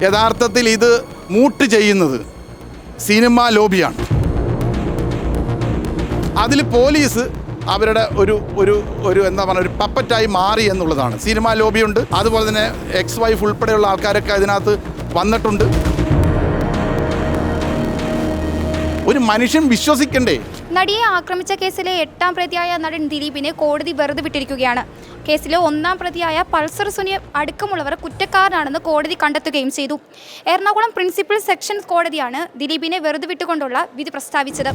യഥാർത്ഥത്തിൽ ഇത് മൂട്ട് ചെയ്യുന്നത് സിനിമാ ലോബിയാണ്. അതിൽ പോലീസ് അവരുടെ ഒരു എന്താ പറയുക ഒരു പപ്പറ്റായി മാറി എന്നുള്ളതാണ്. സിനിമാ ലോബിയുണ്ട്, അതുപോലെ തന്നെ എക്സ് വൈഫ് ഉൾപ്പെടെയുള്ള ആൾക്കാരൊക്കെ അതിനകത്ത് വന്നിട്ടുണ്ട്. ഒരു മനുഷ്യൻ വിശ്വസിക്കണ്ടേ? നടിയെ ആക്രമിച്ച കേസിലെ 8ാം പ്രതിയായ നടൻ ദിലീപിനെ കോടതി വെറുതെ വിട്ടിരിക്കുകയാണ്. കേസിലെ 1ാം പ്രതിയായ പൾസർ സുനി അടക്കമുള്ളവർ കുറ്റക്കാരനാണെന്ന് കോടതി കണ്ടെത്തുകയും ചെയ്തു. എറണാകുളം പ്രിൻസിപ്പൽ സെഷൻസ് കോടതിയാണ് ദിലീപിനെ വെറുതെ വിട്ടുകൊണ്ടുള്ള വിധി പ്രസ്താവിച്ചത്.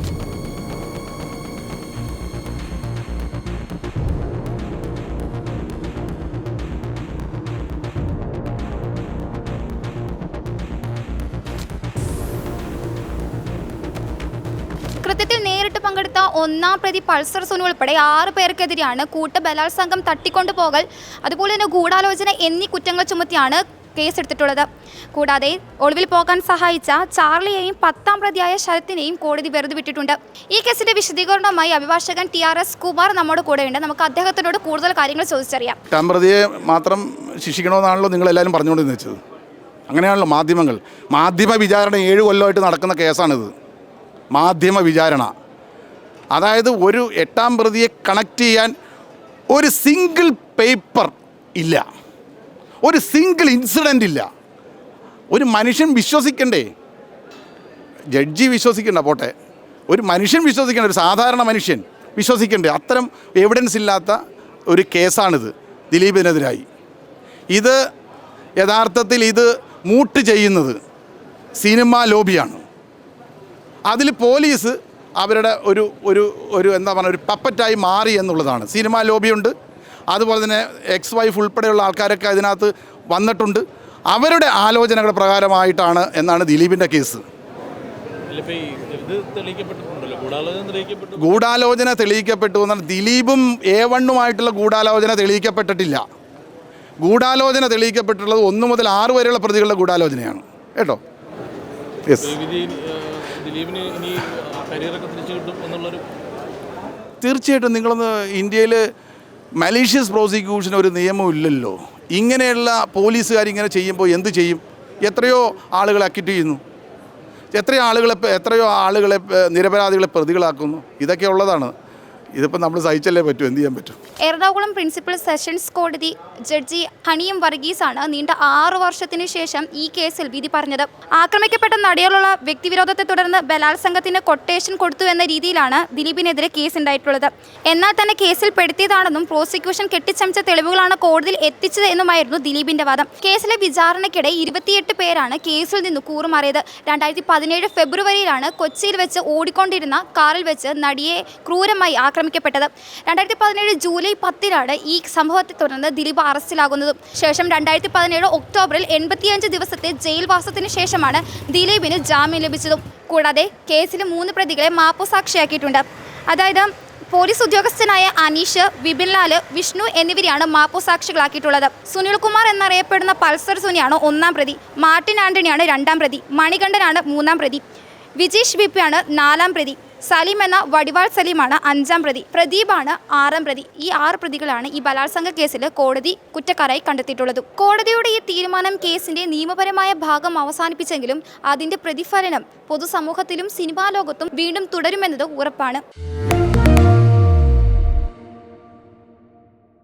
കൃത്യത്തിൽ നേരിട്ട് പങ്കെടുത്ത 1ാം പ്രതി പൾസർ സുനി ഉൾപ്പെടെ 6 പേർക്കെതിരെയാണ് ബലാത്സംഗം, തട്ടിക്കൊണ്ടുപോകൽ, അതുപോലെ തന്നെ ഗൂഢാലോചന എന്നീ കുറ്റങ്ങൾ ചുമത്തിയാണ് കേസെടുത്തിട്ടുള്ളത്. കൂടാതെ ഒളിവിൽ പോകാൻ സഹായിച്ച ചാർലിയെയും 10ാം പ്രതിയായ ശരത്തിനെയും കോടതി വെറുതെ വിട്ടിട്ടുണ്ട്. ഈ കേസിന്റെ വിശദീകരണവുമായി അഭിഭാഷകൻ TRS കുമാർ നമ്മുടെ കൂടെയുണ്ട്. നമുക്ക് അദ്ദേഹത്തിനോട് കൂടുതൽ കാര്യങ്ങൾ ചോദിച്ചറിയാം. 8ാം പ്രതിയെ മാത്രം ശിക്ഷിക്കണമെന്നാണല്ലോ നിങ്ങളെല്ലാവരും പറഞ്ഞുകൊണ്ടിരുന്നത് വെച്ചത്. അങ്ങനെയാണല്ലോ മാധ്യമ വിചാരണ 7 കൊല്ലമായിട്ട് നടക്കുന്ന കേസാണിത്. മാധ്യമ വിചാരണ, അതായത് ഒരു 8ാം പ്രതിയെ കണക്ട് ചെയ്യാൻ ഒരു സിംഗിൾ പേപ്പർ ഇല്ല, ഒരു സിംഗിൾ ഇൻസിഡൻ്റ് ഇല്ല. ഒരു മനുഷ്യൻ വിശ്വസിക്കണ്ടേ? ജഡ്ജി വിശ്വസിക്കണ്ട പോട്ടെ, ഒരു മനുഷ്യൻ വിശ്വസിക്കണ്ട, ഒരു സാധാരണ മനുഷ്യൻ വിശ്വസിക്കണ്ടേ? അത്തരം എവിഡൻസ് ഇല്ലാത്ത ഒരു കേസാണിത് ദിലീപിനെതിരായി. ഇത് യഥാർത്ഥത്തിൽ ഇത് മൂട്ട് ചെയ്യുന്നത് സിനിമാ ലോബിയാണ്. അതിൽ പോലീസ് അവരുടെ ഒരു എന്താ പറയുക ഒരു പപ്പറ്റായി മാറി എന്നുള്ളതാണ്. സിനിമാ ലോബിയുണ്ട്, അതുപോലെ തന്നെ എക്സ് വൈഫ് ഉൾപ്പെടെയുള്ള ആൾക്കാരൊക്കെ അതിനകത്ത് വന്നിട്ടുണ്ട്. അവരുടെ ആലോചനകളുടെ പ്രകാരമായിട്ടാണ് എന്നാണ് ദിലീപിൻ്റെ കേസ്. ഗൂഢാലോചന തെളിയിക്കപ്പെട്ടു എന്നാൽ ദിലീപും A1-ഉമായിട്ടുള്ള ഗൂഢാലോചന തെളിയിക്കപ്പെട്ടിട്ടില്ല. ഗൂഢാലോചന തെളിയിക്കപ്പെട്ടുള്ളത് 1 മുതൽ 6 വരെയുള്ള പ്രതികളുടെ ഗൂഢാലോചനയാണ് കേട്ടോ. യെസ്, തീർച്ചയായിട്ടും. നിങ്ങളൊന്ന് ഇന്ത്യയിൽ മലീഷ്യസ് പ്രോസിക്യൂഷൻ ഒരു നിയമം ഇല്ലല്ലോ. ഇങ്ങനെയുള്ള പോലീസുകാരിങ്ങനെ ചെയ്യുമ്പോൾ എന്ത് ചെയ്യും? എത്രയോ ആളുകളെ അക്യൂട്ട് ചെയ്യുന്നു, എത്രയോ ആളുകളെ നിരപരാധികളെ പ്രതികളാക്കുന്നു. ഇതൊക്കെ ഉള്ളതാണ്. ഇതിപ്പോൾ നമ്മൾ സഹിച്ചല്ലേ പറ്റൂ, എന്ത് ചെയ്യാൻ പറ്റും? എറണാകുളം പ്രിൻസിപ്പൽ സെഷൻസ് കോടതി ജഡ്ജി ഹണിയം വർഗീസാണ് നീണ്ട 6 വർഷത്തിന് ശേഷം ഈ കേസിൽ വിധി പറഞ്ഞത്. ആക്രമിക്കപ്പെട്ട നടിയോടുള്ള വ്യക്തിവിരോധത്തെ തുടർന്ന് ബലാത്സംഗത്തിന് കൊട്ടേഷൻ കൊടുത്തു എന്ന രീതിയിലാണ് ദിലീപിനെതിരെ കേസ് ഉണ്ടായിട്ടുള്ളത്. എന്നാൽ തന്നെ കേസിൽ പെടുത്തിയതാണെന്നും പ്രോസിക്യൂഷൻ കെട്ടിച്ചമച്ച തെളിവുകളാണ് കോടതിയിൽ എത്തിച്ചത് എന്നുമായിരുന്നു ദിലീപിന്റെ വാദം. കേസിലെ വിചാരണയ്ക്കിടെ 28 പേരാണ് കേസിൽ നിന്ന് കൂറുമാറിയത്. 2017 ഫെബ്രുവരിയിലാണ് കൊച്ചിയിൽ വെച്ച് ഓടിക്കൊണ്ടിരുന്ന കാറിൽ വെച്ച് നടിയെ ക്രൂരമായി ആക്രമിക്കപ്പെട്ടത്. 2017 ജൂലൈ 10-നാണ് ഈ സംഭവത്തെ തുടർന്ന് ദിലീപ് അറസ്റ്റിലാകുന്നത്. ശേഷം 2017 ഒക്ടോബറിൽ 85 ദിവസത്തെ ജയിൽവാസത്തിന് ശേഷമാണ് ദിലീപിന് ജാമ്യം ലഭിച്ചതും. കൂടാതെ കേസിൽ 3 പ്രതികളെ മാപ്പുസാക്ഷിയാക്കിയിട്ടുണ്ട്. അതായത് പോലീസ് ഉദ്യോഗസ്ഥനായ അനീഷ്, വിപിൻലാൽ, വിഷ്ണു എന്നിവരെയാണ് മാപ്പുസാക്ഷികളാക്കിയിട്ടുള്ളത്. സുനിൽകുമാർ എന്നറിയപ്പെടുന്ന പൾസർ സുനിയാണ് 1ാം പ്രതി, മാർട്ടിൻ ആന്റണിയാണ് 2ാം പ്രതി, മണികണ്ഠനാണ് 3ാം പ്രതി, വിജീഷ് വിപിയാണ് 4ാം പ്രതി, സലീം എന്ന വടിവാൾ സലീമാണ് 5ാം പ്രതി, പ്രദീപാണ് 6ാം പ്രതി. ഈ 6 പ്രതികളാണ് ഈ ബലാത്സംഗ കേസിൽ കോടതി കുറ്റക്കാരായി കണ്ടെത്തിയിട്ടുള്ളത്. കോടതിയുടെ ഈ തീരുമാനം കേസിന്റെ നിയമപരമായ ഭാഗം അവസാനിപ്പിച്ചെങ്കിലും അതിന്റെ പ്രതിഫലനം പൊതുസമൂഹത്തിലും സിനിമാ ലോകത്തും വീണ്ടും തുടരുമെന്നത് ഉറപ്പാണ്.